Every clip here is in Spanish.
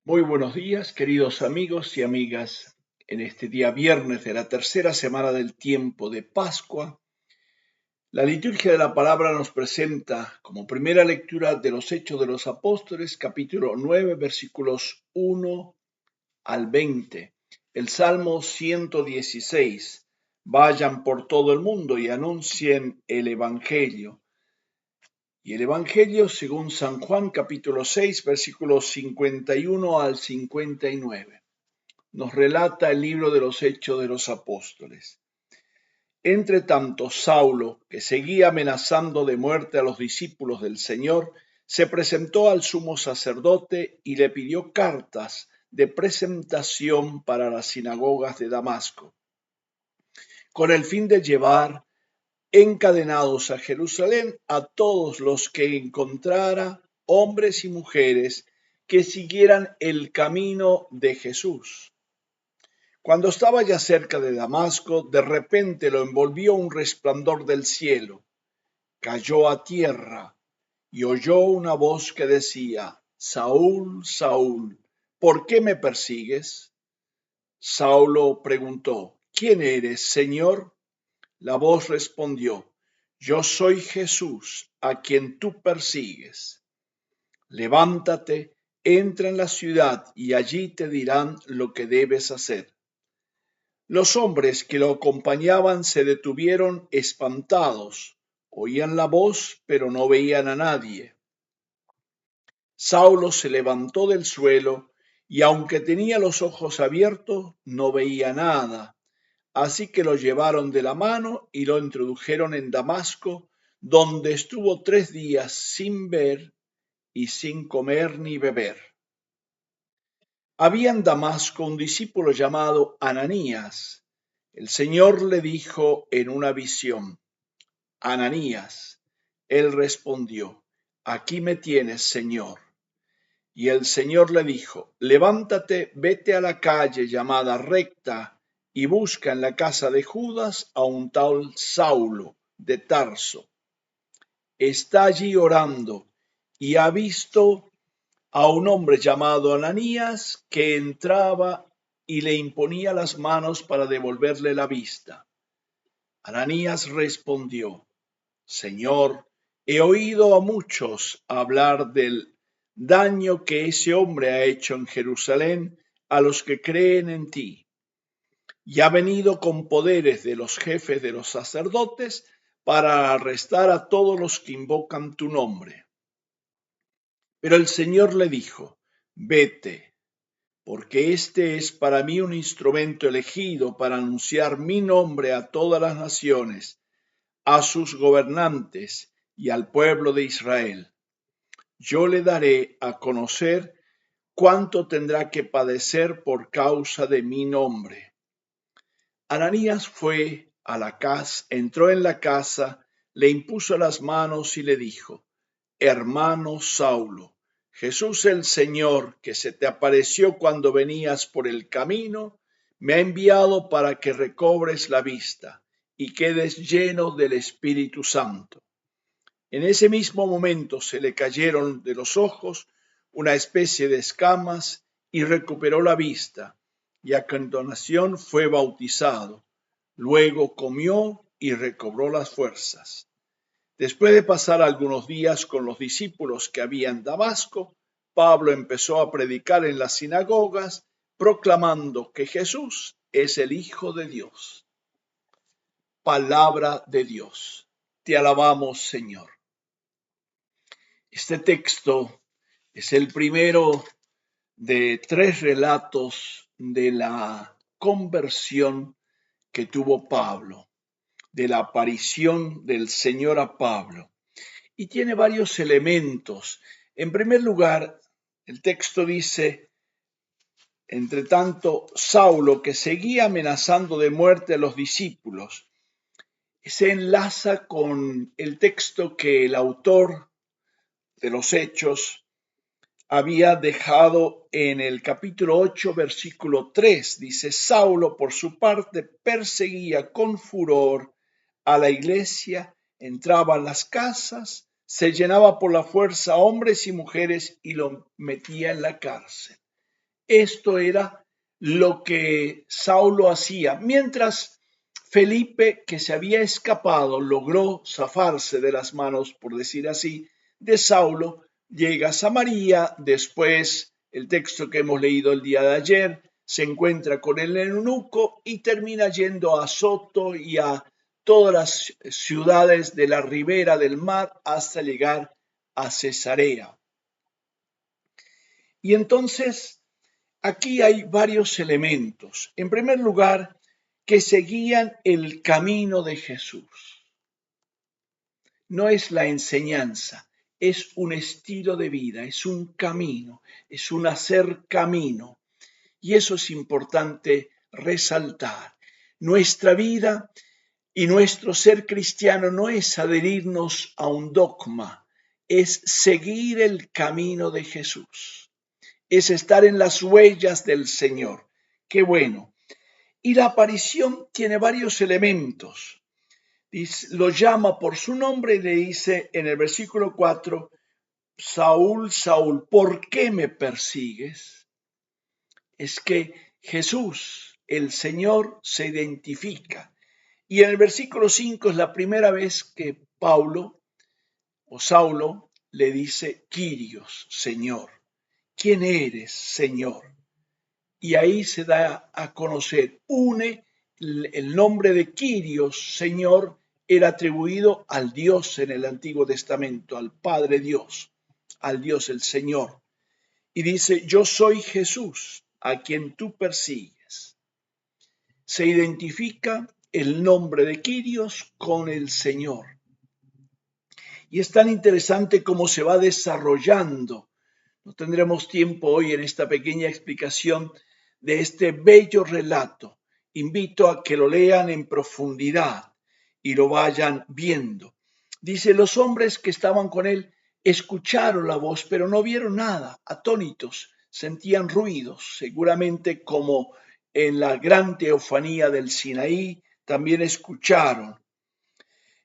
Muy buenos días, queridos amigos y amigas. En este día viernes de la tercera semana del tiempo de Pascua, la liturgia de la palabra nos presenta como primera lectura de los Hechos de los Apóstoles, capítulo 9, versículos 1 al 20. El Salmo 116. Vayan por todo el mundo y anuncien el Evangelio. Y el Evangelio según San Juan, capítulo 6, versículos 51 al 59. Nos relata el libro de los Hechos de los Apóstoles. Entre tanto, Saulo, que seguía amenazando de muerte a los discípulos del Señor, se presentó al sumo sacerdote y le pidió cartas de presentación para las sinagogas de Damasco, con el fin de llevar encadenados a Jerusalén a todos los que encontrara, hombres y mujeres, que siguieran el camino de Jesús. Cuando estaba ya cerca de Damasco, de repente lo envolvió un resplandor del cielo. Cayó a tierra y oyó una voz que decía: Saúl, Saúl, ¿por qué me persigues? Saulo preguntó: ¿Quién eres, Señor? La voz respondió: Yo soy Jesús, a quien tú persigues. Levántate, entra en la ciudad y allí te dirán lo que debes hacer. Los hombres que lo acompañaban se detuvieron espantados, oían la voz, pero no veían a nadie. Saulo se levantó del suelo y aunque tenía los ojos abiertos, no veía nada. Así que lo llevaron de la mano y lo introdujeron en Damasco, donde estuvo 3 días sin ver y sin comer ni beber. Había en Damasco un discípulo llamado Ananías. El Señor le dijo en una visión: Ananías. Él respondió: Aquí me tienes, Señor. Y el Señor le dijo: Levántate, vete a la calle llamada Recta y busca en la casa de Judas a un tal Saulo de Tarso. Está allí orando y ha visto a un hombre llamado Ananías que entraba y le imponía las manos para devolverle la vista. Ananías respondió: Señor, he oído a muchos hablar del daño que ese hombre ha hecho en Jerusalén a los que creen en ti, y ha venido con poderes de los jefes de los sacerdotes para arrestar a todos los que invocan tu nombre. Pero el Señor le dijo: Vete, porque este es para mí un instrumento elegido para anunciar mi nombre a todas las naciones, a sus gobernantes y al pueblo de Israel. Yo le daré a conocer cuánto tendrá que padecer por causa de mi nombre. Ananías fue a la casa, entró en la casa, le impuso las manos y le dijo: Hermano Saulo, Jesús el Señor, que se te apareció cuando venías por el camino, me ha enviado para que recobres la vista y quedes lleno del Espíritu Santo. En ese mismo momento se le cayeron de los ojos una especie de escamas y recuperó la vista, y a continuación fue bautizado. Luego comió y recobró las fuerzas. Después de pasar algunos días con los discípulos que había en Damasco, Pablo empezó a predicar en las sinagogas, proclamando que Jesús es el Hijo de Dios. Palabra de Dios. Te alabamos, Señor. Este texto es el primero de 3 relatos de la conversión que tuvo Pablo, de la aparición del Señor a Pablo. Y tiene varios elementos. En primer lugar, el texto dice: entre tanto, Saulo, que seguía amenazando de muerte a los discípulos, se enlaza con el texto que el autor de los Hechos había dejado en el capítulo 8, versículo 3. Dice: Saulo, por su parte, perseguía con furor a la iglesia, entraba en las casas, se llenaba por la fuerza hombres y mujeres y lo metía en la cárcel. Esto era lo que Saulo hacía, mientras Felipe, que se había escapado, logró zafarse de las manos, por decir así, de Saulo, llega a Samaria, después el texto que hemos leído el día de ayer, se encuentra con el eunuco y termina yendo a Soto y a todas las ciudades de la ribera del mar hasta llegar a Cesarea. Y entonces aquí hay varios elementos. En primer lugar, que seguían el camino de Jesús. No es la enseñanza, es un estilo de vida, es un camino, es un hacer camino. Y eso es importante resaltar. Nuestra vida y nuestro ser cristiano no es adherirnos a un dogma, es seguir el camino de Jesús, es estar en las huellas del Señor. Qué bueno. Y la aparición tiene varios elementos. Lo llama por su nombre y le dice en el versículo 4, Saúl, Saúl, ¿por qué me persigues? Es que Jesús, el Señor, se identifica. Y en el versículo 5 es la primera vez que Saulo le dice, Kyrios, Señor. ¿Quién eres, Señor? Y ahí se da a conocer, el nombre de Kyrios, Señor, era atribuido al Dios en el Antiguo Testamento, al Padre Dios, al Dios el Señor. Y dice, yo soy Jesús, a quien tú persigues. Se identifica el nombre de Kyrios con el Señor. Y es tan interesante cómo se va desarrollando. No tendremos tiempo hoy en esta pequeña explicación de este bello relato. Invito a que lo lean en profundidad y lo vayan viendo. Dice, los hombres que estaban con él escucharon la voz, pero no vieron nada, atónitos, sentían ruidos, seguramente como en la gran teofanía del Sinaí, también escucharon.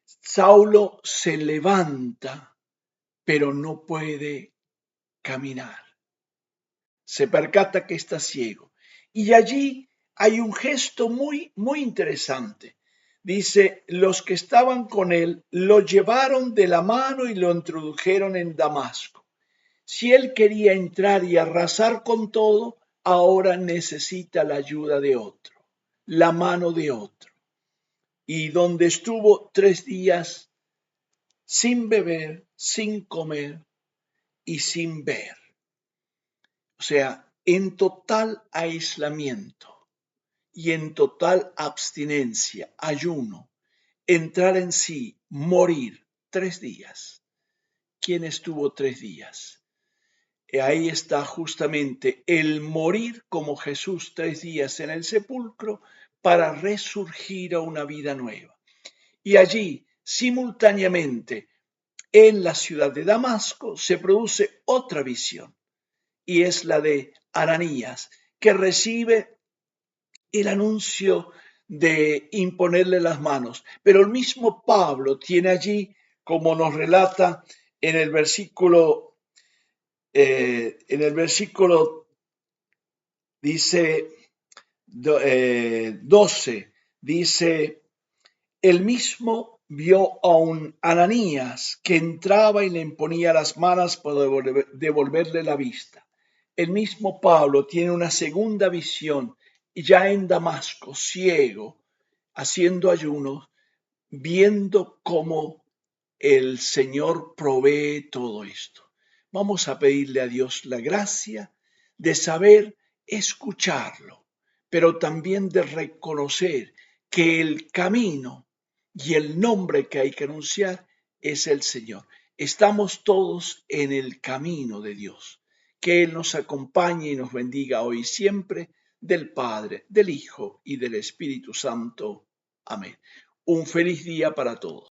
Saulo se levanta, pero no puede caminar. Se percata que está ciego. Y allí hay un gesto muy interesante. Dice, los que estaban con él lo llevaron de la mano y lo introdujeron en Damasco. Si él quería entrar y arrasar con todo, ahora necesita la ayuda de otro, la mano de otro. Y donde estuvo 3 días sin beber, sin comer y sin ver. O sea, en total aislamiento y en total abstinencia, ayuno, entrar en sí, morir 3 días. ¿Quién estuvo 3 días? Ahí está justamente el morir como Jesús 3 días en el sepulcro para resurgir a una vida nueva. Y allí, simultáneamente, en la ciudad de Damasco, se produce otra visión, y es la de Ananías, que recibe el anuncio de imponerle las manos. Pero el mismo Pablo tiene allí, como nos relata en el versículo, dice 12, dice, el mismo vio a un Ananías que entraba y le imponía las manos para devolverle la vista. El mismo Pablo tiene una segunda visión, ya en Damasco, ciego, haciendo ayunos, viendo cómo el Señor provee todo esto. Vamos a pedirle a Dios la gracia de saber escucharlo, pero también de reconocer que el camino y el nombre que hay que anunciar es el Señor. Estamos todos en el camino de Dios. Que Él nos acompañe y nos bendiga hoy y siempre, del Padre, del Hijo y del Espíritu Santo. Amén. Un feliz día para todos.